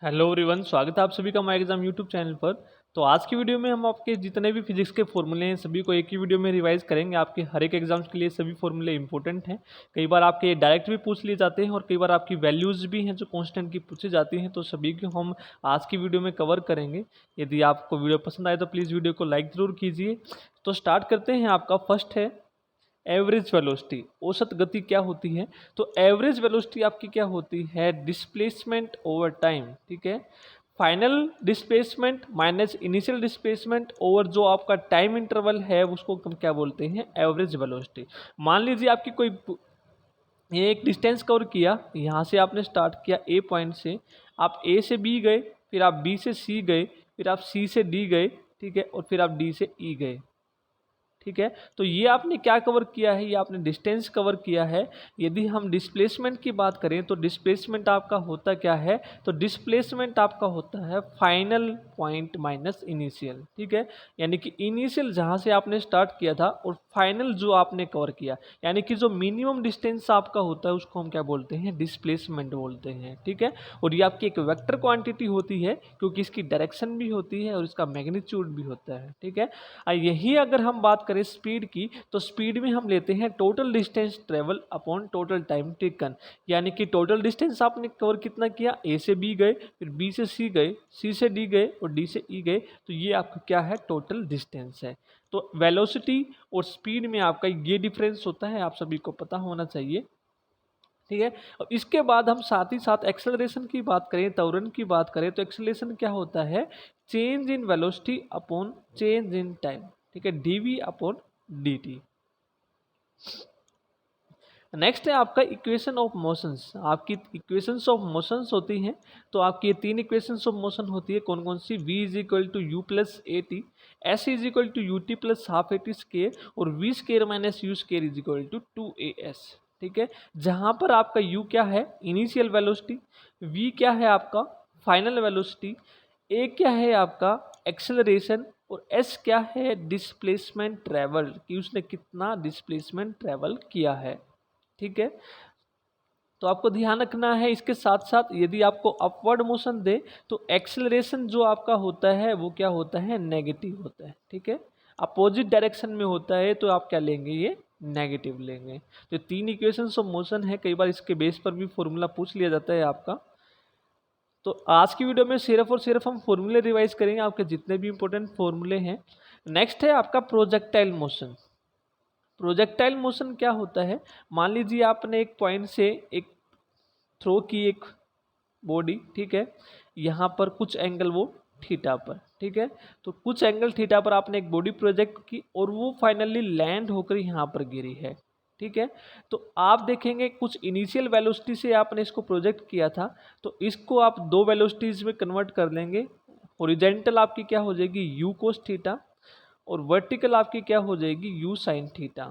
Hello everyone, स्वागत है आप सभी का माय एग्जाम यूट्यूब चैनल पर। तो आज की वीडियो में हम आपके जितने भी फिजिक्स के फॉर्मूले हैं सभी को एक ही वीडियो में रिवाइज करेंगे। आपके हर एक एग्जाम्स के लिए सभी फॉर्मूले इंपॉर्टेंट हैं। कई बार आपके डायरेक्ट भी पूछ लिए जाते हैं और कई बार आपकी वैल्यूज़ भी हैं जो कांस्टेंट की पूछी जाती हैं, तो सभी को हम आज की वीडियो में कवर करेंगे। यदि आपको वीडियो पसंद आए तो प्लीज़ वीडियो को लाइक ज़रूर कीजिए। तो स्टार्ट करते हैं। आपका फर्स्ट है एवरेज वेलोसिटी, औसत गति क्या होती है। तो एवरेज वेलोसिटी आपकी क्या होती है, डिस्प्लेसमेंट ओवर टाइम। ठीक है, final displacement minus initial displacement over जो आपका टाइम इंटरवल है उसको हम क्या बोलते हैं, एवरेज वेलोसिटी। मान लीजिए आपकी कोई ये एक डिस्टेंस कवर किया, यहाँ से आपने स्टार्ट किया ए पॉइंट से, आप ए से बी गए, फिर आप बी से सी गए, फिर आप सी से डी गए, ठीक है, और फिर आप डी से ई गए। ठीक है, तो ये आपने क्या कवर किया है, ये आपने डिस्टेंस कवर किया है। यदि हम डिस्प्लेसमेंट की बात करें तो डिस्प्लेसमेंट आपका होता क्या है, तो डिस्प्लेसमेंट आपका होता है फाइनल पॉइंट माइनस इनिशियल। ठीक है, यानी कि इनिशियल जहां से आपने स्टार्ट किया था और फाइनल जो आपने कवर किया, यानी कि जो मिनिमम डिस्टेंस आपका होता है उसको हम क्या बोलते हैं, डिस्प्लेसमेंट बोलते हैं। ठीक है, और ये आपकी एक वेक्टर क्वांटिटी होती है क्योंकि इसकी डायरेक्शन भी होती है और इसका मैग्नीट्यूड भी होता है। ठीक है, यही अगर हम बात करें स्पीड की, तो स्पीड में हम लेते हैं total distance travel upon total time taken. यानी कि टोटल डिस्टेंस आपने कवर कितना किया, ए से बी गए, फिर बी से सी गए, सी से डी गए और डी से ई गए, तो ये आपका क्या है, टोटल डिस्टेंस है। तो वेलोसिटी और स्पीड में आपका ये डिफरेंस होता है, आप सभी को पता होना चाहिए। ठीक है, और इसके बाद हम साथ ही साथ एक्सेलरेशन की बात करें, त्वरण की बात करें, तो एक्सेलरेशन क्या होता है, change in velocity upon change in time. ठीक है, डीवी अपॉन dt। नेक्स्ट है आपका इक्वेशन ऑफ मोशंस। आपकी इक्वेशंस ऑफ मोशंस होती हैं, तो आपकी ये तीन इक्वेशंस ऑफ मोशन होती है। कौन कौन सी, v is equal to u plus a t, s is equal to u t plus half a t square, और v square minus u square is equal to 2as। ठीक है, जहां पर आपका u क्या है, इनिशियल वेलोसिटी, v क्या है आपका फाइनल वेलोसिटी, a क्या है आपका एक्सेलरेशन, और s क्या है डिस्प्लेसमेंट ट्रेवल, कि उसने कितना डिस्प्लेसमेंट ट्रेवल किया है। ठीक है, तो आपको ध्यान रखना है। इसके साथ साथ यदि आपको अपवर्ड मोशन दे तो एक्सेलरेशन जो आपका होता है वो क्या होता है, नेगेटिव होता है। ठीक है, अपोजिट डायरेक्शन में होता है तो आप क्या लेंगे, ये नेगेटिव लेंगे। तो तीन इक्वेशंस ऑफ मोशन है, कई बार इसके बेस पर भी फॉर्मूला पूछ लिया जाता है आपका। तो आज की वीडियो में सिर्फ और सिर्फ हम फॉर्मूले रिवाइज करेंगे, आपके जितने भी इंपॉर्टेंट फॉर्मूले हैं। नेक्स्ट है आपका प्रोजेक्टाइल मोशन। प्रोजेक्टाइल मोशन क्या होता है, मान लीजिए आपने एक पॉइंट से एक थ्रो की एक बॉडी, ठीक है, यहाँ पर कुछ एंगल वो थीटा पर, ठीक है, तो कुछ एंगल थीटा पर आपने एक बॉडी प्रोजेक्ट की और वो फाइनली लैंड होकर यहाँ पर गिरी है। ठीक है, तो आप देखेंगे कुछ इनिशियल वेलोसिटी से आपने इसको प्रोजेक्ट किया था, तो इसको आप दो वेलोसिटीज में कन्वर्ट कर लेंगे। हॉरिजॉन्टल आपकी क्या हो जाएगी, यू कोस थीटा, और वर्टिकल आपकी क्या हो जाएगी, यू साइन थीटा।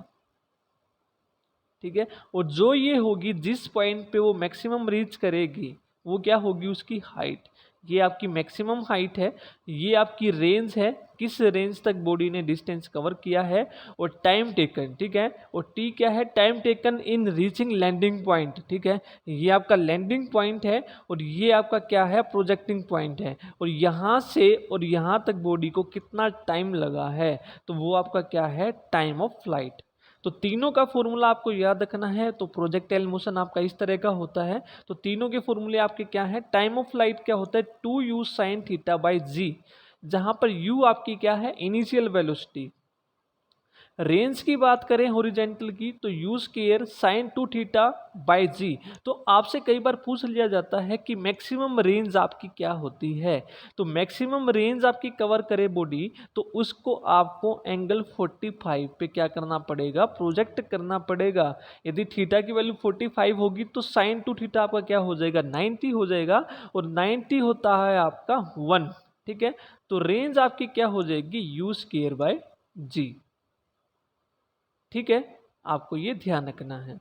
ठीक है, और जो ये होगी जिस पॉइंट पे वो मैक्सिमम रीच करेगी वो क्या होगी, उसकी हाइट। ये आपकी मैक्सिमम हाइट है, ये आपकी रेंज है, किस रेंज तक बॉडी ने डिस्टेंस कवर किया है, और टाइम टेकन। ठीक है, और टी क्या है, time taken in reaching landing point. ठीक है, ये आपका लैंडिंग पॉइंट है और ये आपका क्या है, प्रोजेक्टिंग पॉइंट है, और यहाँ से और यहाँ तक बॉडी को कितना टाइम लगा है, तो वो आपका क्या है, टाइम ऑफ फ्लाइट। तो तीनों का फॉर्मूला आपको याद रखना है। तो प्रोजेक्टाइल मोशन आपका इस तरह का होता है। तो तीनों के फॉर्मूले आपके क्या है, टाइम ऑफ फ्लाइट क्या होता है, 2u साइन थीटा बाई जी, जहां पर u आपकी क्या है, इनिशियल वेलोसिटी। रेंज की बात करें हॉरिजॉन्टल की, तो u square sine 2 theta by g. तो आपसे कई बार पूछ लिया जाता है कि मैक्सिमम रेंज आपकी क्या होती है। तो मैक्सिमम रेंज आपकी कवर करे बॉडी, तो उसको आपको एंगल 45 पे क्या करना पड़ेगा, प्रोजेक्ट करना पड़ेगा। यदि थीटा की वैल्यू 45 होगी तो साइन 2 थीटा आपका क्या हो जाएगा, 90 हो जाएगा, और 90 होता है आपका 1। ठीक है, तो रेंज आपकी क्या हो जाएगी, यू स्क्वायर बाय जी। ठीक है, आपको ये ध्यान रखना है।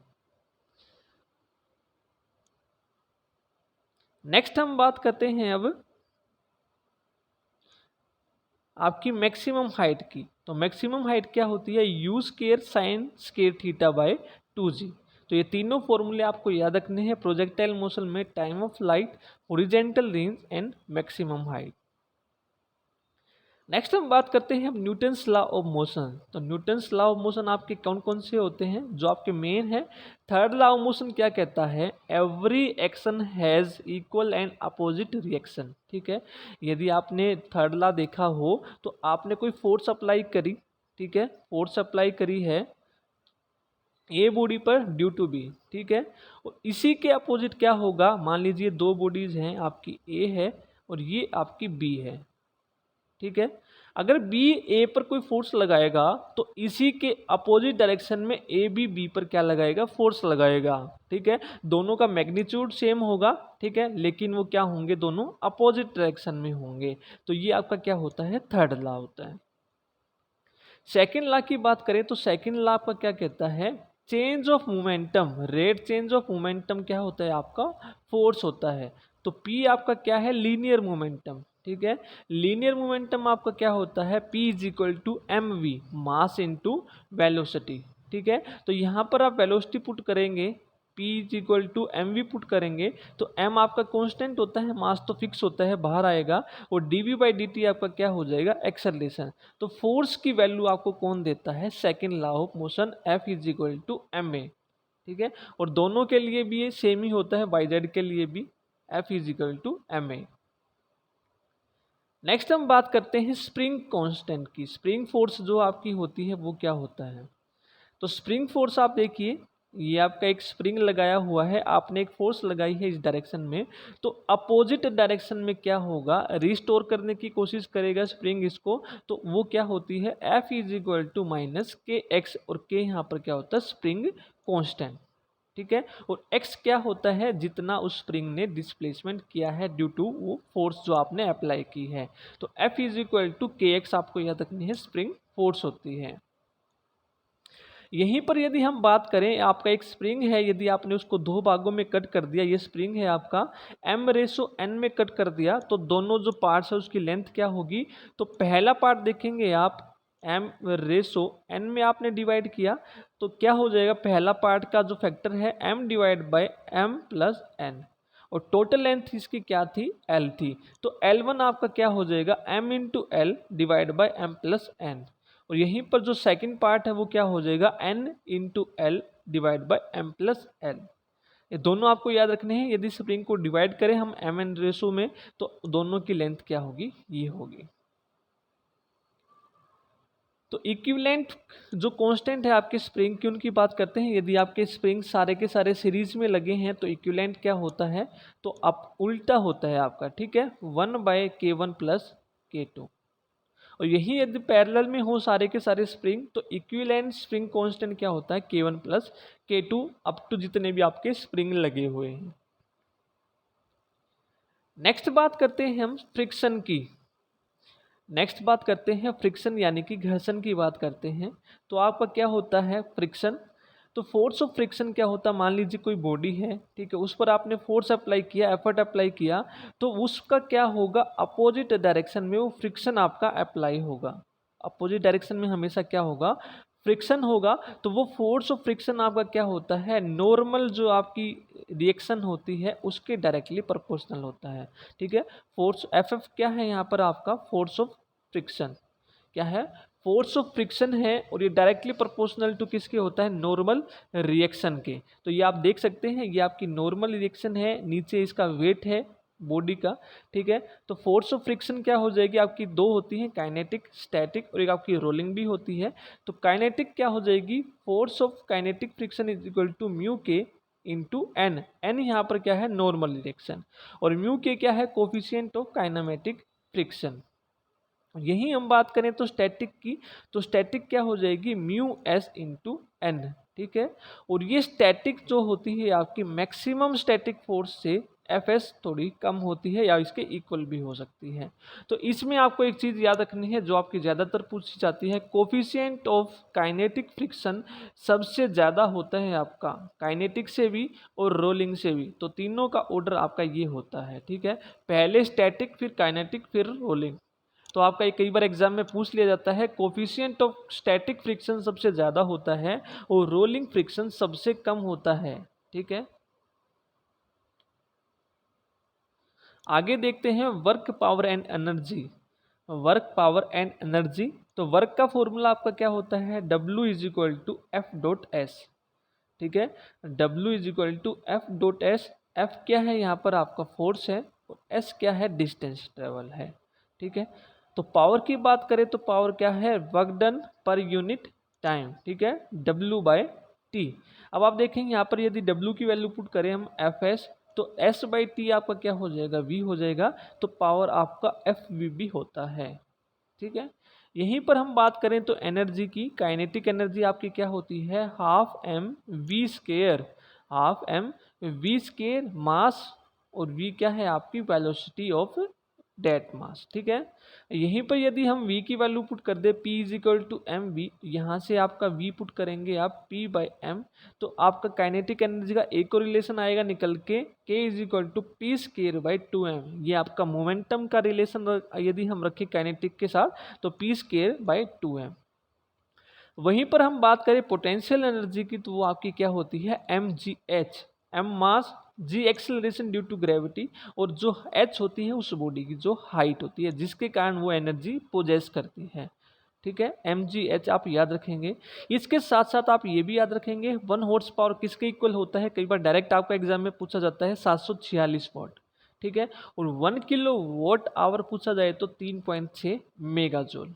नेक्स्ट हम बात करते हैं अब आपकी मैक्सिमम हाइट की। तो मैक्सिमम हाइट क्या होती है, you square sine square theta by 2g। तो ये तीनों फॉर्मूले आपको याद रखने हैं प्रोजेक्टाइल मोशन में, time of light, horizontal range and maximum height. Next हम बात करते हैं न्यूटन्स लॉ ऑफ मोशन। तो न्यूटन्स लॉ ऑफ मोशन आपके कौन कौन से होते हैं, जो आपके मेन है। थर्ड लॉ ऑफ मोशन क्या कहता है, every action has equal and opposite reaction. ठीक है, यदि आपने थर्ड लॉ देखा हो तो आपने कोई फोर्स अप्लाई करी, ठीक है, फोर्स अप्लाई करी है ए बॉडी पर ड्यू टू बी, ठीक है, और इसी के अपोजिट क्या होगा, मान लीजिए दो बॉडीज हैं, आपकी ए है और ये आपकी बी है, ठीक है। अगर बी ए पर कोई फोर्स लगाएगा तो इसी के अपोजिट डायरेक्शन में ए भी बी पर क्या लगाएगा, फोर्स लगाएगा, ठीक है। दोनों का मैग्नीट्यूड सेम होगा, ठीक है, लेकिन वो क्या होंगे, दोनों अपोजिट डायरेक्शन में होंगे। तो ये आपका क्या होता है, थर्ड लॉ होता है। सेकेंड लॉ की बात करें तो सेकेंड लॉ आपका क्या कहता है, change of momentum, rate change of momentum क्या होता है आपका, फोर्स होता है। तो P आपका क्या है, लीनियर मोमेंटम, ठीक है। लीनियर मोमेंटम आपका क्या होता है, P is equal to M V, mass into velocity, ठीक है। तो यहाँ पर आप वेलोसिटी पुट करेंगे, P is equal to M V put करेंगे तो m आपका कांस्टेंट होता है, मास तो फिक्स होता है, बाहर आएगा, और dv/dt आपका क्या हो जाएगा, एक्सेलरेशन। तो फोर्स की वैल्यू आपको कौन देता है, second law of motion, F is equal to M A, ठीक है। और दोनों के लिए भी ये सेम ही होता है, yz के लिए भी F is equal to M A. Next हम बात करते हैं स्प्रिंग कांस्टेंट की। स्प्रिंग फोर्स जो आपकी होती है वो क्या होता है, तो स्प्रिंग फोर्स आप देखिए, ये आपका एक स्प्रिंग लगाया हुआ है, आपने एक फोर्स लगाई है इस डायरेक्शन में, तो अपोजिट डायरेक्शन में क्या होगा, रिस्टोर करने की कोशिश करेगा स्प्रिंग इसको, तो वो क्या होती है, F is equal to minus K X, और के यहाँ पर क्या होता है, स्प्रिंग कांस्टेंट, ठीक है। और x क्या होता है, जितना उस स्प्रिंग ने डिस्प्लेसमेंट किया है ड्यू टू वो फोर्स जो आपने अप्लाई की है। तो F इज इक्वल टू के एक्स आपको याद रखनी है, स्प्रिंग फोर्स होती है। यहीं पर यदि हम बात करें, आपका एक स्प्रिंग है, यदि आपने उसको दो भागों में कट कर दिया, ये स्प्रिंग है आपका, m/n में कट कर दिया, तो दोनों जो पार्ट्स है उसकी लेंथ क्या होगी, तो पहला पार्ट देखेंगे आप, m/n में आपने डिवाइड किया तो क्या हो जाएगा, पहला पार्ट का जो फैक्टर है m/m+n, और टोटल लेंथ इसकी क्या थी, l थी, तो L1 आपका क्या हो जाएगा, m/l डिवाइड बाई m+n, और यहीं पर जो सेकंड पार्ट है वो क्या हो जाएगा, n/l डिवाइड बाई m+l। ये दोनों आपको याद रखने हैं, यदि स्प्रिंग को डिवाइड करें हम mn रेशो में तो दोनों की लेंथ क्या होगी, ये होगी। तो इक्विवेलेंट जो कांस्टेंट है आपके स्प्रिंग की, उनकी बात करते हैं। यदि आपके स्प्रिंग सारे के सारे सीरीज में लगे हैं तो इक्विवेलेंट क्या होता है, तो अब उल्टा होता है आपका, ठीक है, 1/k1 + k2। और यही यदि पैरेलल में हो सारे के सारे स्प्रिंग तो इक्विवेलेंट स्प्रिंग कांस्टेंट क्या होता है, k1 + k2 अप टू जितने भी आपके स्प्रिंग लगे हुए हैं। नेक्स्ट बात करते हैं हम फ्रिक्शन की। नेक्स्ट बात करते हैं फ्रिक्शन यानी कि घर्षण की बात करते हैं। तो आपका क्या होता है फ्रिक्शन, तो फोर्स ऑफ फ्रिक्शन क्या होता है, मान लीजिए कोई बॉडी है, ठीक है, उस पर आपने फोर्स अप्लाई किया, एफर्ट अप्लाई किया, तो उसका क्या होगा, अपोजिट डायरेक्शन में वो फ्रिक्शन आपका अप्लाई होगा। अपोजिट डायरेक्शन में हमेशा क्या होगा, फ्रिक्शन होगा। तो वो फोर्स ऑफ फ्रिक्शन आपका क्या होता है, नॉर्मल जो आपकी रिएक्शन होती है उसके डायरेक्टली प्रोपोर्शनल होता है, ठीक है। फोर्स एफ क्या है यहाँ पर आपका, फोर्स ऑफ फ्रिक्शन क्या है, फोर्स ऑफ फ्रिक्शन है, और ये डायरेक्टली प्रोपोर्शनल टू किसके होता है, नॉर्मल रिएक्शन के। तो ये आप देख सकते हैं, ये आपकी नॉर्मल रिएक्शन है, नीचे इसका वेट है बॉडी का, ठीक है। तो फोर्स ऑफ फ्रिक्शन क्या हो जाएगी आपकी, दो होती है, काइनेटिक स्टैटिक, और एक आपकी रोलिंग भी होती है। तो काइनेटिक क्या हो जाएगी, force of kinetic friction is equal to mu K into N, N यहाँ पर क्या है, नॉर्मल रिएक्शन, और म्यू के क्या है, कोफिशिएंट ऑफ काइनेमेटिक फ्रिक्शन। यही हम बात करें तो स्टैटिक की, तो स्टैटिक क्या हो जाएगी, म्यू एस इंटू एन, ठीक है। और ये स्टैटिक जो होती है आपकी मैक्सिमम स्टैटिक फोर्स से एफ एस थोड़ी कम होती है या इसके इक्वल भी हो सकती है। तो इसमें आपको एक चीज़ याद रखनी है जो आपकी ज़्यादातर पूछी जाती है, कोफिशिएंट ऑफ काइनेटिक फ्रिक्शन सबसे ज़्यादा होता है आपका काइनेटिक से भी और रोलिंग से भी, तो तीनों का ऑर्डर आपका ये होता है, ठीक है, पहले स्टैटिक फिर काइनेटिक फिर रोलिंग। तो आपका एक कई बार एग्जाम में पूछ लिया जाता है, कोफिशिएंट ऑफ स्टैटिक फ्रिक्शन सबसे ज़्यादा होता है और रोलिंग फ्रिक्शन सबसे कम होता है। ठीक है, आगे देखते हैं work power and energy. Work power and energy, तो वर्क का फॉर्मूला आपका क्या होता है, W is equal to F dot S. ठीक है, W is equal to F dot S. F क्या है यहाँ पर आपका फोर्स है और एस क्या है, डिस्टेंस ट्रेवल है। ठीक है, तो पावर की बात करें तो पावर क्या है, work done per unit time. ठीक है, W बाय टी। अब आप देखेंगे यहाँ पर यदि W की वैल्यू पुट करें हम एफ एस, तो S बाई टी आपका क्या हो जाएगा, V हो जाएगा। तो पावर आपका FV भी होता है। ठीक है, यहीं पर हम बात करें तो एनर्जी की, काइनेटिक एनर्जी आपकी क्या होती है, half m we square. Half m we square mass, और V क्या है आपकी वेलोसिटी ऑफ डेट मास। ठीक है, यहीं पर यदि हम V की वैल्यू पुट कर दे P is equal to M V, यहाँ से आपका V पुट करेंगे आप P बाई एम, तो आपका काइनेटिक एनर्जी का एक और रिलेशन आएगा निकल के, K is equal to P square by 2m। ये आपका मोमेंटम का रिलेशन यदि हम रखें काइनेटिक के साथ तो P स्केयर बाई 2m। वहीं पर हम बात करें पोटेंशियल एनर्जी की, तो वो आपकी क्या होती है, mgh। m mass, g acceleration due to gravity, और जो h होती है उस बॉडी की जो हाइट होती है जिसके कारण वो एनर्जी पोजेस करती है। ठीक है, mgh आप याद रखेंगे। इसके साथ साथ आप ये भी याद रखेंगे 1 हॉर्स पावर किसके इक्वल होता है, कई बार डायरेक्ट आपका एग्जाम में पूछा जाता है 746 वॉट। ठीक है, और 1 किलो वॉट आवर पूछा जाए तो 3.6 मेगा जूल।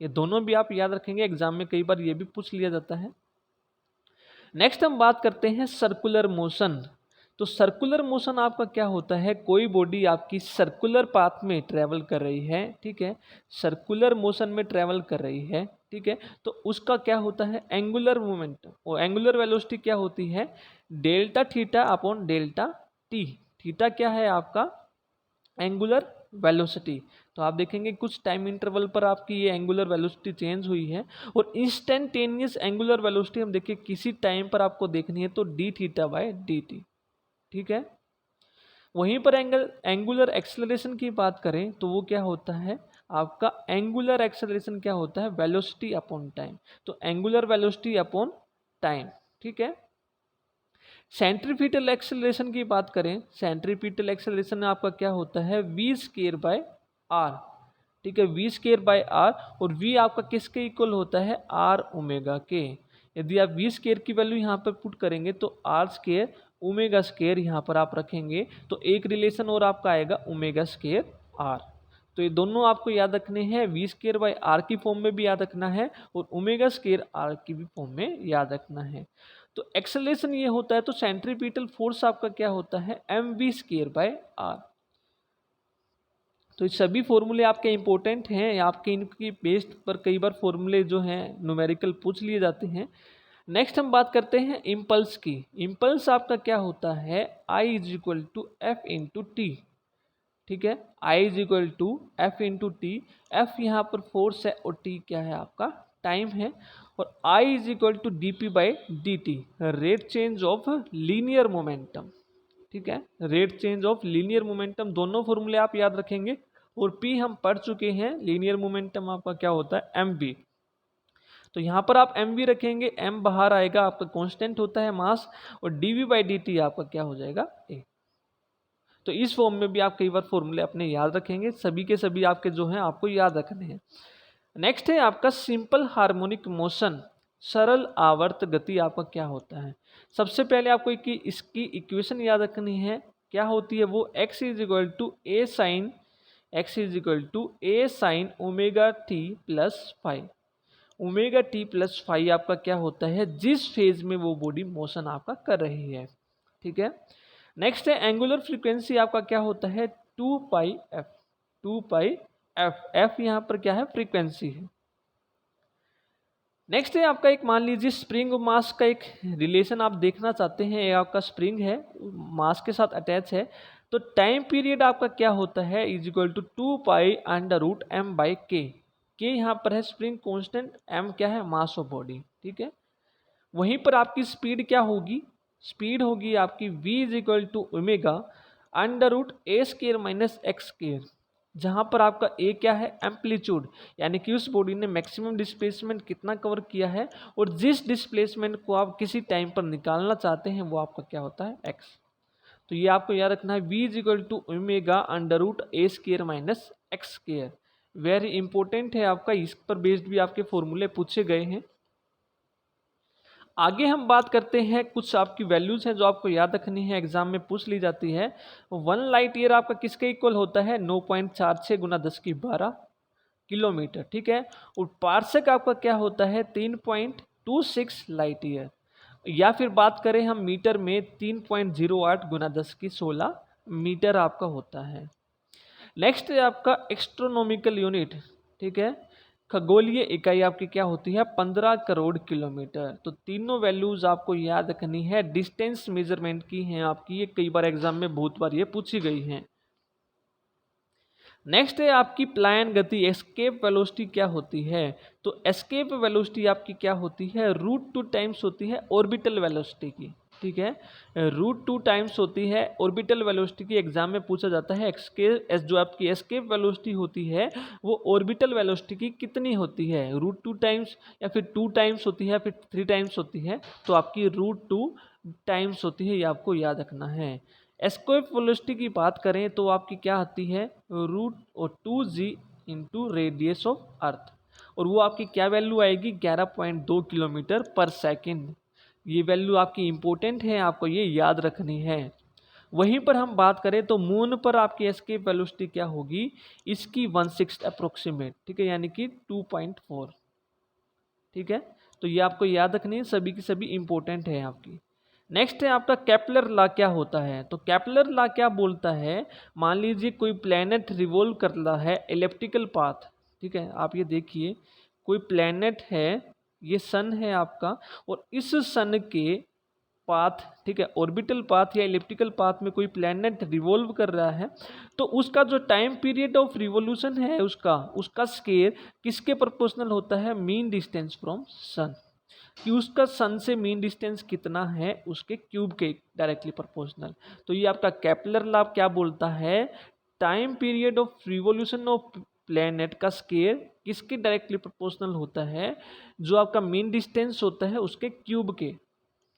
ये दोनों भी आप याद रखेंगे, एग्जाम में कई बार ये भी पूछ लिया जाता है। नेक्स्ट हम बात करते हैं सर्कुलर मोशन। तो सर्कुलर मोशन आपका क्या होता है, कोई बॉडी आपकी सर्कुलर पाथ में ट्रेवल कर रही है। ठीक है, सर्कुलर मोशन में ट्रेवल कर रही है। ठीक है, तो उसका क्या होता है, एंगुलर मोमेंटम और एंगुलर वेलोसिटी क्या होती है, delta theta upon delta T. Theta क्या है आपका एंगुलर वेलोसिटी। तो आप देखेंगे कुछ टाइम इंटरवल पर आपकी ये एंगुलर वेलोसिटी चेंज हुई है, और इंस्टेंटेनियस एंगुलर वेलोसिटी हम देखिए किसी टाइम पर आपको देखनी है तो D theta by D T. ठीक है, वहीं पर एंगुलर एक्सेलरेशन की बात करें तो वो क्या होता है आपका, एंगुलर एक्सेलरेशन क्या होता है, वेलोसिटी अपॉन टाइम। तो एंगुलर वेलोसिटी अपॉन टाइम। ठीक है, सेंट्रीपिटल एक्सेलरेशन की बात करें, सेंट्रीपिटल एक्सेलरेशन में आपका क्या होता है, वी स्केयर बाय आर। ठीक है, वी स्केयर बाय आर, और वी आपका किसके इक्वल होता है, आर ओमेगा के। यदि आप वी स्केयर की वैल्यू यहाँ पर पुट करेंगे तो आर स्केयर ओमेगा स्केयर यहाँ पर आप रखेंगे तो एक रिलेशन और आपका आएगा ओमेगा स्केयर आर। तो ये दोनों आपको याद रखने हैं, वी स्केयर बाय आर की फॉर्म में भी याद रखना है और ओमेगा स्केयर आर की भी फॉर्म में याद रखना है। तो एक्सेलरेशन ये होता है, तो सेंट्रीपिटल फोर्स आपका क्या होता है, M we square by R. तो ये सभी फॉर्मूले आपके इंपॉर्टेंट हैं, आपके इनकी बेस्ड पर कई बार फॉर्मूले जो हैं न्यूमेरिकल पूछ लिए जाते हैं। नेक्स्ट हम बात करते हैं इम्पल्स की। इम्पल्स आपका क्या होता है, I is equal to f into t. ठीक है, I is equal to f into t. F यहाँ पर फोर्स है और टी क्या है आपका टाइम है, और I is equal to d p by D t, rate change of linear momentum. ठीक है, rate change of linear momentum, दोनों फॉर्मूले आप याद रखेंगे। और पी हम पढ़ चुके हैं, लीनियर मोमेंटम आपका क्या होता है, एम वी। तो यहाँ पर आप एम वी रखेंगे, एम बाहर आएगा आपका कांस्टेंट होता है मास, और D V by D T आपका क्या हो जाएगा, ए। तो इस फॉर्म में भी आप कई बार फॉर्मूले अपने याद रखेंगे, सभी के सभी आपके जो हैं आपको याद रखने हैं। नेक्स्ट है आपका सिंपल हार्मोनिक मोशन, सरल आवर्त गति आपका क्या होता है। सबसे पहले आपको इसकी इक्वेशन याद रखनी है, क्या होती है वो, x is equal to A sine, x is equal to A sine omega T plus five. Omega T plus five आपका क्या होता है, जिस फेज में वो बॉडी मोशन आपका कर रही है। ठीक है, नेक्स्ट है एंगुलर फ्रीक्वेंसी आपका क्या होता है, 2 पाई एफ। 2 पाई एफ, एफ यहाँ पर क्या है, फ्रीक्वेंसी है। नेक्स्ट है आपका एक, मान लीजिए स्प्रिंग और मास का एक रिलेशन आप देखना चाहते हैं, ये आपका स्प्रिंग है मास के साथ अटैच है, तो टाइम पीरियड आपका क्या होता है, is equal to 2 pi under root M by K. K यहाँ पर है स्प्रिंग कांस्टेंट, एम क्या है, मास ऑफ बॉडी। ठीक है, वहीं पर आपकी स्पीड क्या होगी, स्पीड होगी आपकी v is equal to omega under root A square minus X square. जहां पर आपका ए क्या है, एम्पलीट्यूड, यानी कि उस बॉडी ने मैक्सिमम डिस्प्लेसमेंट कितना कवर किया है, और जिस डिस्प्लेसमेंट को आप किसी टाइम पर निकालना चाहते हैं वो आपका क्या होता है, एक्स। तो ये आपको याद रखना है, v is equal to omega under root A square minus X square. Very important है आपका, इस पर बेस्ड भी आपके फॉर्मूले पूछे गए हैं। आगे हम बात करते हैं, कुछ आपकी वैल्यूज हैं जो आपको याद रखनी है, एग्जाम में पूछ ली जाती है। 1 लाइट ईयर आपका किसके इक्वल होता है, 9.46 गुना 10 की 12 किलोमीटर, ठीक है। और पार्सेक आपका क्या होता है, 3.26 लाइट ईयर, या फिर बात करें हम मीटर में 3.08 गुना 10 की 16 मीटर आपका होता है। नेक्स्ट है आपका एस्ट्रोनॉमिकल यूनिट, ठीक है। खगोलीय इकाई आपकी क्या होती है, 15 करोड़ किलोमीटर। तो तीनों वैल्यूज आपको याद रखनी है, डिस्टेंस मेजरमेंट की हैं आपकी, ये कई बार एग्जाम में बहुत बार ये पूछी गई हैं। नेक्स्ट है आपकी प्लायन गति, एस्केप वेलोसिटी क्या होती है। तो एस्केप वेलोसिटी आपकी क्या होती है, √2 टाइम्स होती है ऑर्बिटल वेलोसिटी की, ठीक है। √2 टाइम्स होती है ऑर्बिटल वेलोसिटी की, एग्जाम में पूछा जाता है। जो आपकी एस्केप वेलोसिटी होती है वो ऑर्बिटल वेलोसिटी की कितनी होती है, √2 टाइम्स, या फिर 2 टाइम्स होती है, या फिर 3 टाइम्स होती है। तो आपकी √2 टाइम्स होती है, ये आपको याद रखना है। एस्केप वेलोसिटी की बात करें तो आपकी क्या आती है, √2g into radius of earth, और वो आपकी क्या वैल्यू आएगी, 11.2 किलोमीटर पर सेकेंड। ये वैल्यू आपकी इंपॉर्टेंट है, आपको ये याद रखनी है। वहीं पर हम बात करें तो मून पर आपकी एस्केप वेलोसिटी क्या होगी, इसकी 1/6 अप्रोक्सीमेट, ठीक है, यानी कि 2.4, ठीक है। तो ये आपको याद रखनी है, सभी की सभी इंपॉर्टेंट है आपकी। नेक्स्ट है आपका केपलर लॉ क्या होता है। तो केपलर लॉ क्या बोलता है, मान लीजिए कोई प्लेनेट रिवॉल्व कर रहा है एलिप्टिकल पाथ, ठीक है। आप ये देखिए, कोई प्लेनेट है, ये सन है आपका, और इस सन के पाथ, ठीक है, ऑर्बिटल पाथ या इलिप्टिकल पाथ में कोई प्लेनेट रिवॉल्व कर रहा है, तो उसका जो टाइम पीरियड ऑफ रिवॉल्यूशन है, उसका स्केयर किसके प्रोपोर्शनल होता है, मीन डिस्टेंस फ्रॉम सन, कि उसका सन से मीन डिस्टेंस कितना है, उसके क्यूब के डायरेक्टली प्रोपोर्शनल। तो ये आपका केपलर लॉ क्या बोलता है, time period of revolution of planet का स्केयर किसके डायरेक्टली प्रोपोर्शनल होता है, जो आपका मीन डिस्टेंस होता है उसके क्यूब के,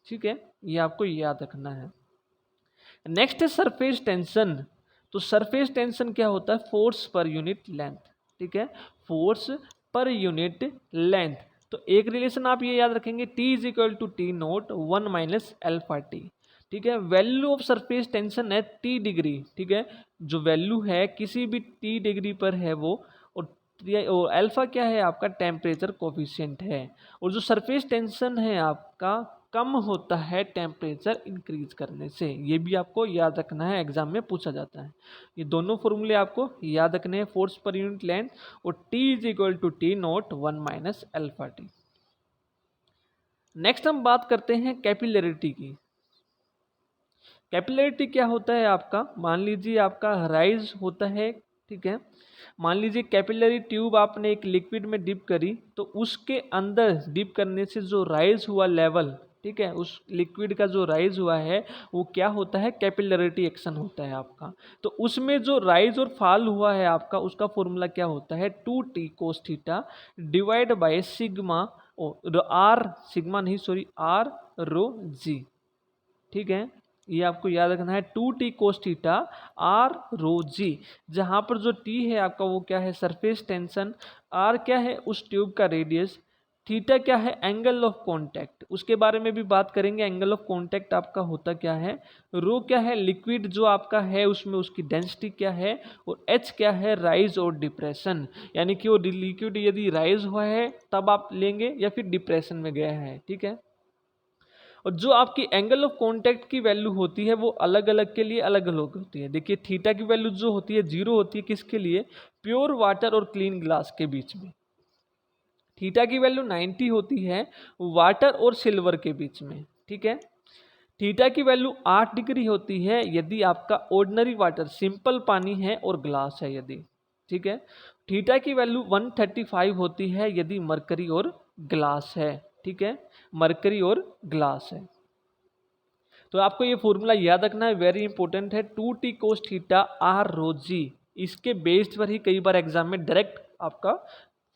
ठीक है। ये आपको याद रखना है। नेक्स्ट है सरफेस टेंशन। तो सरफेस टेंशन क्या होता है, फोर्स पर यूनिट लेंथ, ठीक है, फोर्स पर यूनिट लेंथ। तो एक रिलेशन आप ये याद रखेंगे, T is equal to T naught 1 minus alpha T, ठीक है। वैल्यू ऑफ सरफेस टेंशन है T डिग्री, ठीक है, जो वैल्यू है किसी भी T डिग्री पर है वो, और अल्फा क्या है आपका टेम्परेचर कोफिशिएंट है, और जो सरफेस टेंशन है आपका कम होता है टेम्परेचर इंक्रीज करने से। ये भी आपको याद रखना है, एग्जाम में पूछा जाता है। ये दोनों फॉर्मूले आपको याद रखने हैं, फोर्स पर यूनिट लेंथ और T is equal to T naught 1 minus alpha T. Next हम बात करते हैं कैपिलरिटी की। कैपिलरिटी क्या होता है आपका, मान लीजिए आपका राइज होता है, ठीक है। मान लीजिए कैपिलरी ट्यूब आपने एक लिक्विड में डिप करी, तो उसके अंदर डिप करने से जो राइज हुआ लेवल, ठीक है, उस लिक्विड का जो राइज हुआ है वो क्या होता है, कैपिलरिटी एक्शन होता है आपका। तो उसमें जो राइज और फॉल हुआ है आपका, उसका फॉर्मूला क्या होता है, 2t cos theta divide by sigma R, sigma नहीं सॉरी आर रो जी, ठीक है। ये आपको याद रखना है, 2t cos theta R rho G, जहां पर जो t है आपका वो क्या है, सरफेस टेंशन, r क्या है उस ट्यूब का रेडियस, थीटा क्या है एंगल ऑफ कांटेक्ट, उसके बारे में भी बात करेंगे। एंगल ऑफ कांटेक्ट आपका होता क्या है, रो क्या है लिक्विड जो आपका है उसमें उसकी डेंसिटी क्या है, और h क्या है राइज और डिप्रेशन, यानी कि वो लिक्विड यदि राइज हुआ है तब आप लेंगे या फिर डिप्रेशन में गया है, ठीक है। और जो आपकी एंगल ऑफ कांटेक्ट की वैल्यू होती है वो अलग अलग के लिए अलग अलग होती है। देखिए थीटा की वैल्यू जो होती है 0 होती है, किसके लिए, प्योर वाटर और क्लीन ग्लास के बीच में। थीटा की वैल्यू 90 होती है वाटर और सिल्वर के बीच में, ठीक है। थीटा की वैल्यू 8 डिग्री होती है यदि आपका ऑर्डिनरी वाटर सिंपल पानी है और ग्लास है यदि, ठीक है। थीटा की वैल्यू 135 होती है यदि मरकरी और ग्लास है, ठीक है, मरकरी और ग्लास है। तो आपको ये फॉर्मूला याद रखना है, वेरी इंपॉर्टेंट है, 2t cos theta R rho जी, इसके बेस्ड पर ही कई बार एग्जाम में डायरेक्ट आपका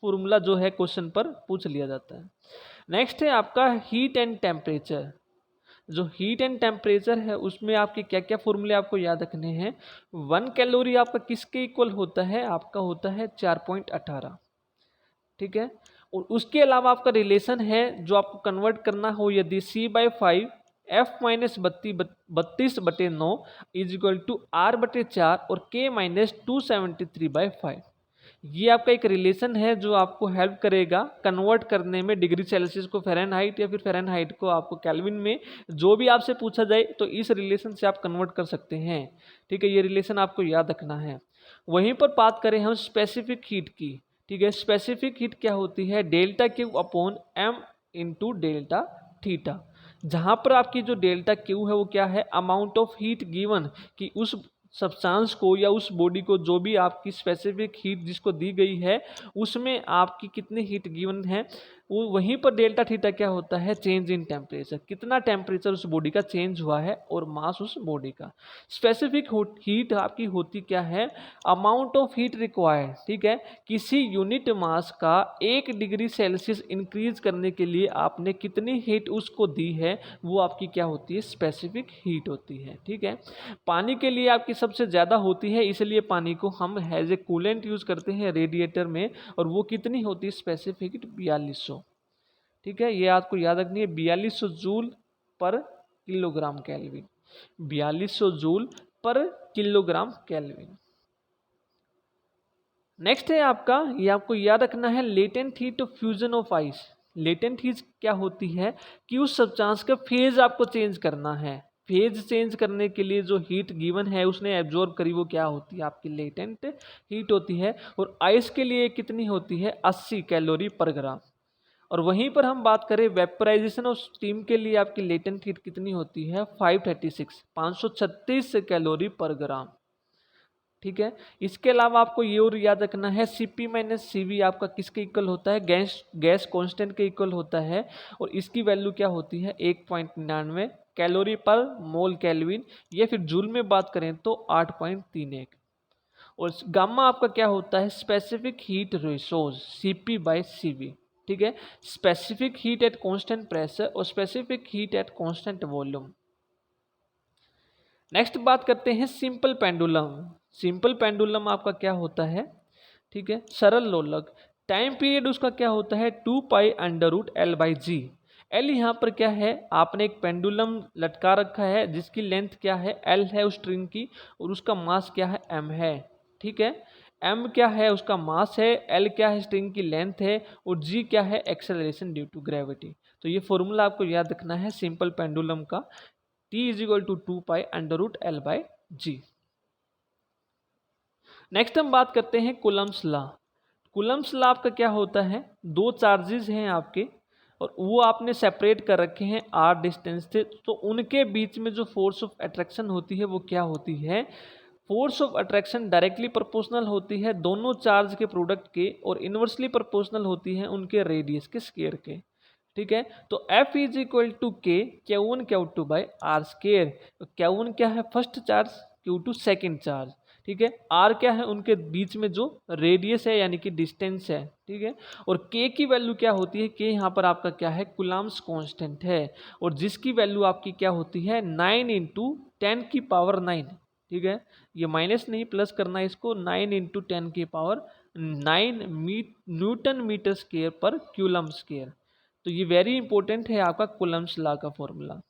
फॉर्मूला जो है क्वेश्चन पर पूछ लिया जाता है। नेक्स्ट है आपका हीट एंड टेम्परेचर। जो हीट एंड टेम्परेचर है उसमें आपके क्या क्या फॉर्मूले आपको याद रखने हैं। 1 कैलोरी आपका किसके इक्वल होता है, आपका होता है 4.18, ठीक है। और उसके अलावा आपका रिलेशन है जो आपको कन्वर्ट करना हो, यदि C/5 F minus 32/9 is equal to R/4 और K माइनस 273/5। ये आपका एक रिलेशन है जो आपको हेल्प करेगा कन्वर्ट करने में डिग्री सेल्सियस को फ़ारेनहाइट या फिर फ़ारेनहाइट को आपको केल्विन में। जो भी आपसे पूछा जाए तो इस रिलेशन से आप कन्वर्ट कर सकते हैं, ठीक है। ये रिलेशन आपको याद रखना है। वहीं पर बात करें हम स्पेसिफिक हीट की, ठीक है। स्पेसिफिक हीट क्या होती है, delta Q upon M into delta theta. जहाँ पर आपकी जो डेल्टा क्यू है वो क्या है, अमाउंट ऑफ हीट गिवन, कि उस सब्सटेंस को या उस बॉडी को जो भी आपकी स्पेसिफिक हीट जिसको दी गई है उसमें आपकी कितनी हीट गिवन है, वो वहीं पर डेल्टा थीटा क्या होता है, चेंज इन टेम्परेचर, कितना टेम्परेचर उस बॉडी का चेंज हुआ है और मास उस बॉडी का। स्पेसिफिक हीट आपकी होती क्या है, अमाउंट ऑफ हीट रिक्वायर्ड, ठीक है। किसी यूनिट मास का 1 डिग्री सेल्सियस इंक्रीज करने के लिए आपने कितनी हीट उसको दी है, वो आपकी क्या होती है, स्पेसिफिक हीट होती है, ठीक है। पानी के लिए आपकी सबसे ज़्यादा होती है, इसलिए पानी को हम एज ए कूलेंट यूज़ करते हैं रेडिएटर में, और वो कितनी होती है स्पेसिफिक हीट, 4200, ठीक है। ये आपको याद रखनी है, 4200 जूल पर किलोग्राम केल्विन, 4200 जूल पर किलोग्राम केल्विन। नेक्स्ट है आपका, ये आपको याद रखना है, latent heat of fusion of ice. Latent heat क्या होती है कि उस सब्सटेंस का फेज आपको चेंज करना है। फेज चेंज करने के लिए जो हीट गिवन है उसने एब्जॉर्ब करी, वो क्या होती है, आपकी लेटेंट हीट होती है। और आइस के लिए कितनी होती है, 80 कैलोरी पर ग्राम। और वहीं पर हम बात करें वेपराइजेशन ऑफ स्टीम के लिए आपकी लेटेंट हीट कितनी होती है, 536 कैलोरी पर ग्राम, ठीक है। इसके अलावा आपको ये और याद रखना है, Cp माइनस Cv आपका किसके इक्वल होता है, गैस कांस्टेंट के इक्वल होता है। और इसकी वैल्यू क्या होती है, 1.99 कैलोरी पर मोल केल्विन, या फिर जूल में बात करें तो 8.31। और गामा आपका क्या होता है, स्पेसिफिक हीट रिसोर्स, Cp/Cv, ठीक है। Specific heat at constant pressure और specific heat at constant volume. Next बात करते हैं सिंपल पेंडुलम। सिंपल पेंडुलम आपका क्या होता है, ठीक है, सरल लोलक। टाइम पीरियड उसका क्या होता है, 2π√L/g। एल यहाँ पर क्या है, आपने एक पेंडुलम लटका रखा है जिसकी लेंथ क्या है, L है उस स्ट्रिंग की, और उसका मास क्या है, M है, ठीक है। M क्या है, उसका मास है, L क्या है, स्ट्रिंग की लेंथ है, और G क्या है, एक्सेलरेशन ड्यू टू ग्रेविटी। तो ये फॉर्मूला आपको याद रखना है सिंपल पेंडुलम का, T is equal to 2π√L/g। Next हम बात करते हैं कूलम्स लॉ। कूलम्स लॉ आपका क्या होता है, दो चार्जेस हैं आपके और वो आपने सेपरेट कर रखे हैं r डिस्टेंस से, तो उनके बीच में जो फोर्स ऑफ अट्रैक्शन होती है वो क्या होती है, force of attraction directly proportional होती है दोनों चार्ज के प्रोडक्ट के, और इनवर्सली प्रोपोर्शनल होती है उनके रेडियस के स्क्वायर के, ठीक है। तो F is equal to K Q1 Q2 by R square. Q1 क्या है, first charge, Q2 second charge, ठीक है। R क्या है, उनके बीच में जो रेडियस है यानी कि डिस्टेंस है, ठीक है। और K की वैल्यू क्या होती है, K यहाँ पर आपका क्या है, कूलम्स कांस्टेंट है, और जिसकी वैल्यू आपकी क्या होती है, 9 × 10⁹, ठीक है। ये माइनस नहीं प्लस करना है इसको, 9 × 10⁹9 न्यूटन मीटर स्क्वायर पर कूलम स्क्वायर। तो ये वेरी इंपॉर्टेंट है आपका कूलम्स लॉ का फॉर्मूला।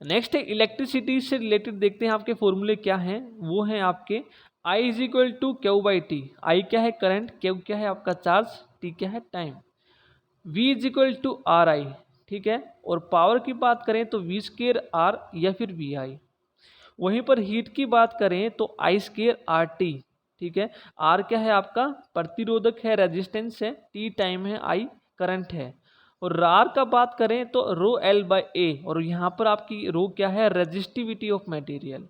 नेक्स्ट है इलेक्ट्रिसिटी से रिलेटेड, देखते हैं आपके फॉर्मूले क्या हैं। वो हैं आपके I is equal to Q/T। I क्या है, करंट, Q क्या है आपका चार्ज, T क्या है time, V is equal to RI, ठीक है। और पावर की बात करें तो V²R या फिर VI। वहीं पर हीट की बात करें तो I²RT, ठीक है। R क्या है आपका प्रतिरोधक है, रेजिस्टेंस है, T टाइम है, I करंट है। और R का बात करें तो ρL/A, और यहाँ पर आपकी रो क्या है, रेजिस्टिविटी ऑफ मटेरियल,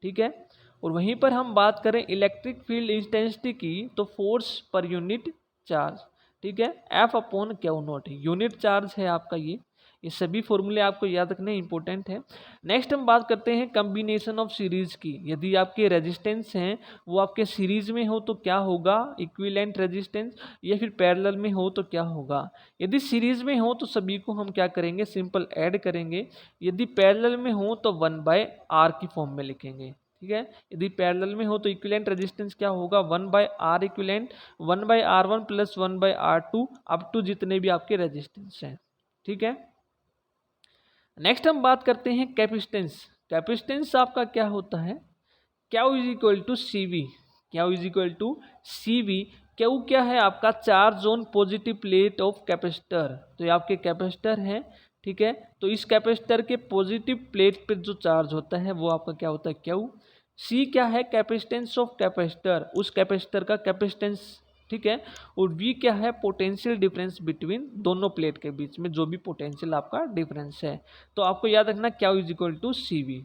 ठीक है। और वहीं पर हम बात करें इलेक्ट्रिक फील्ड इंटेंसिटी की तो फोर्स पर यूनिट चार्ज, ठीक है, F/Q0 यूनिट चार्ज है आपका ये। ये सभी फॉर्मूले आपको याद रखने इंपॉर्टेंट है। नेक्स्ट हम बात करते हैं कम्बिनेशन ऑफ सीरीज की। यदि आपके रेजिस्टेंस हैं वो आपके सीरीज में हो तो क्या होगा, इक्विवेलेंट रेजिस्टेंस, या फिर पैरेलल में हो तो क्या होगा। यदि सीरीज में हो तो सभी को हम क्या करेंगे, सिंपल ऐड करेंगे। यदि पैरेलल में हो तो 1/R की फॉर्म में लिखेंगे, ठीक है। यदि पैरेलल में हो तो इक्विवेलेंट रेजिस्टेंस क्या होगा, 1/R equivalent 1/R1 plus 1/R2 up to जितने भी आपके रेजिस्टेंस हैं, ठीक है। नेक्स्ट हम बात करते हैं कैपेसिटेंस। कैपेसिटेंस आपका क्या होता है, Q is equal to C V. Q is equal to C V. Q क्या है आपका, charge on positive plate of capacitor. तो ये आपके कैपेसिटर हैं, ठीक है। तो इस कैपेसिटर के पॉजिटिव प्लेट पर जो चार्ज होता है वो आपका क्या होता है, क्यू। सी क्या है, कैपेसिटेंस ऑफ कैपेसिटर, उस कैपेसिटर का कैपेसिटेंस, ठीक है। और वी क्या है, पोटेंशियल डिफरेंस बिटवीन दोनों प्लेट के बीच में जो भी पोटेंशियल आपका डिफरेंस है। तो आपको याद रखना Q is equal to C V.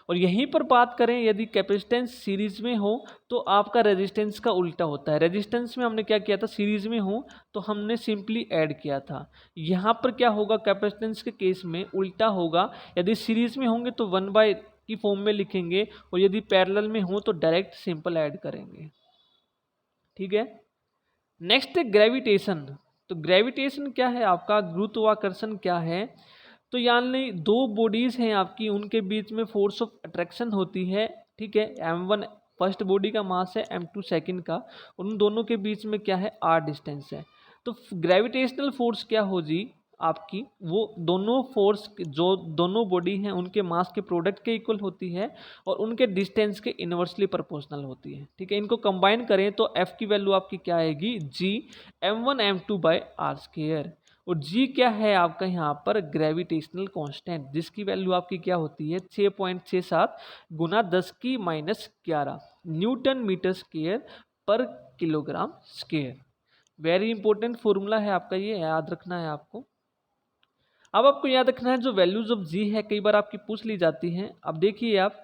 और यहीं पर बात करें यदि कैपेसिटेंस सीरीज में हो तो आपका रेजिस्टेंस का उल्टा होता है। रेजिस्टेंस में हमने क्या किया था, सीरीज में हो तो हमने सिंपली ऐड किया था। यहाँ पर क्या होगा, कैपेसिटेंस के केस में उल्टा होगा। यदि सीरीज में होंगे तो 1/, की फॉर्म में लिखेंगे, और यदि पैरेलल में हो तो डायरेक्ट सिंपल ऐड करेंगे, ठीक है। नेक्स्ट है ग्रेविटेशन। तो ग्रेविटेशन क्या है आपका, गुरुत्वाकर्षण क्या है। तो यानी दो बॉडीज हैं आपकी, उनके बीच में फोर्स ऑफ अट्रैक्शन होती है, ठीक है। m1 फर्स्ट बॉडी का मास है, m2 सेकंड का, उन दोनों के बीच में क्या है, r डिस्टेंस है। तो ग्रेविटेशनल फोर्स क्या हो जी आपकी, वो दोनों फोर्स जो दोनों बॉडी हैं उनके मास के प्रोडक्ट के इक्वल होती है और उनके डिस्टेंस के इन्वर्सली प्रोपोर्शनल होती है, ठीक है। इनको कंबाइन करें तो F की वैल्यू आपकी क्या आएगी, G m1 m2/r²। और G क्या है आपका यहाँ पर, ग्रेविटेशनल कांस्टेंट, जिसकी वैल्यू आपकी क्या होती है 6.67 गुना 10⁻11 न्यूटन मीटर स्क्वायर पर kilogram square. Very important formula है आपका, ये याद रखना है आपको। अब आपको याद रखना है जो वैल्यूज ऑफ जी है कई बार आपकी पूछ ली जाती हैं। अब देखिए आप,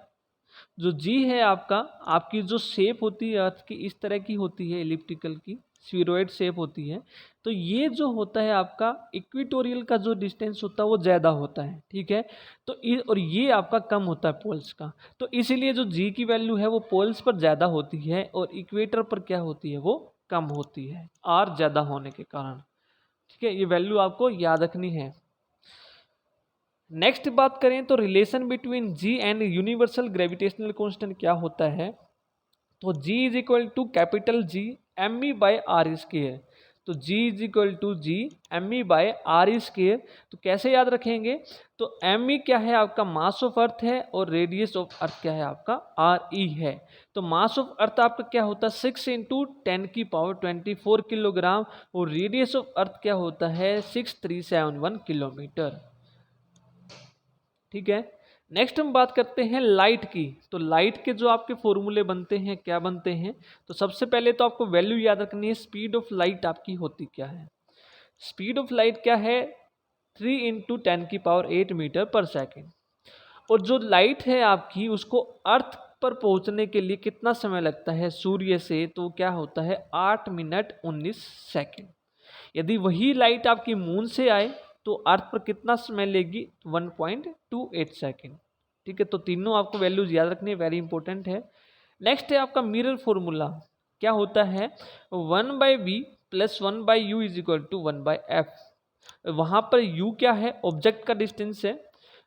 जो जी है आपका, आपकी जो शेप होती है अर्थ की इस तरह की होती है, एलिप्टिकल की स्फीरॉइड शेप होती है। तो ये जो होता है आपका इक्वेटोरियल का जो डिस्टेंस होता है वो ज़्यादा होता है, ठीक है। तो और ये आपका कम होता है पोल्स का। तो इसीलिए जो जी की वैल्यू है वो पोल्स पर ज़्यादा होती है और इक्वेटर पर क्या होती है, वो कम होती है, आर ज़्यादा होने के कारण, ठीक है। ये वैल्यू आपको याद रखनी है। नेक्स्ट बात करें तो relation between g and universal gravitational constant क्या होता है। तो g is equal to capital G m/r²। तो g is equal to G m/r²। तो कैसे याद रखेंगे, तो m क्या है आपका, मास ऑफ अर्थ है, और रेडियस ऑफ अर्थ क्या है आपका, re है। तो मास ऑफ अर्थ आपका क्या होता है 6 × 10⁻24 किलोग्राम, और रेडियस ऑफ अर्थ क्या होता है 6371 किलोमीटर, ठीक है। नेक्स्ट हम बात करते हैं लाइट की। तो लाइट के जो आपके फॉर्मूले बनते हैं क्या बनते हैं, तो सबसे पहले तो आपको वैल्यू याद रखनी है, स्पीड ऑफ लाइट आपकी होती क्या है। स्पीड ऑफ लाइट क्या है 3 × 10⁸ मीटर पर सेकेंड। और जो लाइट है आपकी उसको अर्थ पर पहुंचने के लिए कितना समय लगता है सूर्य से, तो क्या होता है 8 मिनट 19 सेकेंड। यदि वही लाइट आपकी मून से आए तो अर्थ पर कितना समय लेगी, 1.28 सेकेंड, ठीक है। तो तीनों आपको वैल्यूज याद रखनी है, वेरी इंपॉर्टेंट है। नेक्स्ट है आपका मिरर फॉर्मूला, क्या होता है 1/v plus 1/u is equal to 1/f। वहाँ पर u क्या है, ऑब्जेक्ट का डिस्टेंस है,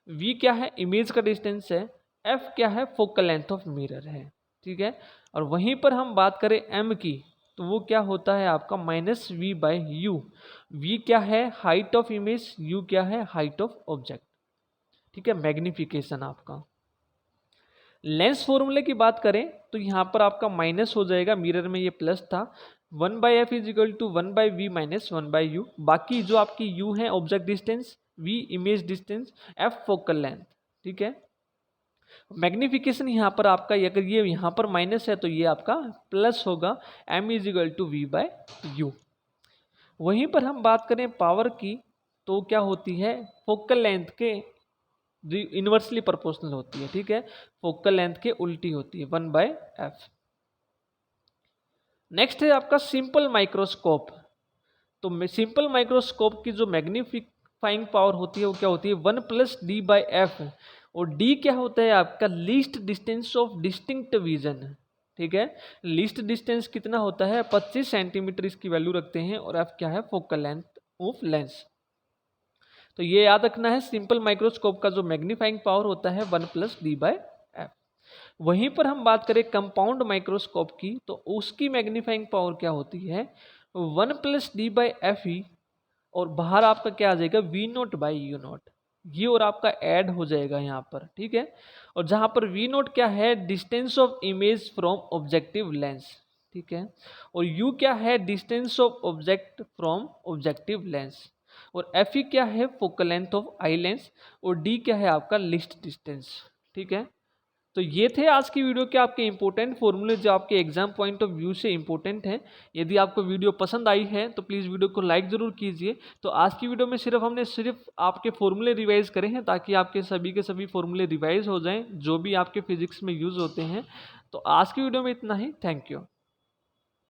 v क्या है, इमेज का डिस्टेंस है, f क्या है, फोकल लेंथ ऑफ मिरर है, ठीक है। और वहीं पर हम बात करें m की, तो वो क्या होता है आपका -v/u। v क्या है, हाइट ऑफ इमेज, u क्या है, हाइट ऑफ ऑब्जेक्ट, ठीक है, मैग्निफिकेशन आपका। लेंस फॉर्मूले की बात करें तो यहाँ पर आपका माइनस हो जाएगा, मिरर में ये प्लस था, 1/f is equal to 1/v minus 1/u। बाकी जो आपकी u है object distance, v image distance, f focal length, ठीक है। मैग्निफिकेशन यहाँ पर आपका, अगर ये यहाँ पर माइनस है तो ये आपका प्लस होगा, m is equal to v/u। वहीं पर हम बात करें पावर की तो क्या होती है, फोकल लेंथ के इनवर्सली प्रोपोर्शनल होती है, ठीक है। फोकल लेंथ के उल्टी होती है 1/f। नेक्स्ट है आपका सिंपल माइक्रोस्कोप। तो सिंपल माइक्रोस्कोप की जो मैग्नीफाइंग पावर होती है वो क्या होती है 1+d/f, और d क्या होता है आपका least distance of distinct vision. ठीक है, लीस्ट डिस्टेंस कितना होता है 25 सेंटीमीटर इसकी वैल्यू रखते हैं, और f क्या है फोकल लेंथ ऑफ लेंस। तो ये याद रखना है, सिंपल माइक्रोस्कोप का जो मैग्नीफाइंग पावर होता है 1+d/f। वहीं पर हम बात करें कंपाउंड माइक्रोस्कोप की, तो उसकी मैग्नीफाइंग पावर क्या होती है 1+d/f ही, और बाहर आपका क्या आ जाएगा V0/U0, ये और आपका ऐड हो जाएगा यहाँ पर। ठीक है, और जहाँ पर V0 क्या है distance of image from objective lens. ठीक है, और U क्या है distance of object from objective lens, और Fe क्या है focal length of eye lens, और D क्या है आपका लीस्ट डिस्टेंस। ठीक है, तो ये थे आज की वीडियो के आपके इंपॉर्टेंट फॉर्मूले जो आपके एग्जाम पॉइंट ऑफ व्यू से इंपॉर्टेंट हैं। यदि आपको वीडियो पसंद आई है तो प्लीज़ वीडियो को लाइक ज़रूर कीजिए। तो आज की वीडियो में हमने सिर्फ आपके फॉर्मूले रिवाइज करे हैं, ताकि आपके सभी के सभी फॉर्मूले रिवाइज हो जाएं जो भी आपके फिजिक्स में यूज़ होते हैं। तो आज की वीडियो में इतना ही। Thank you.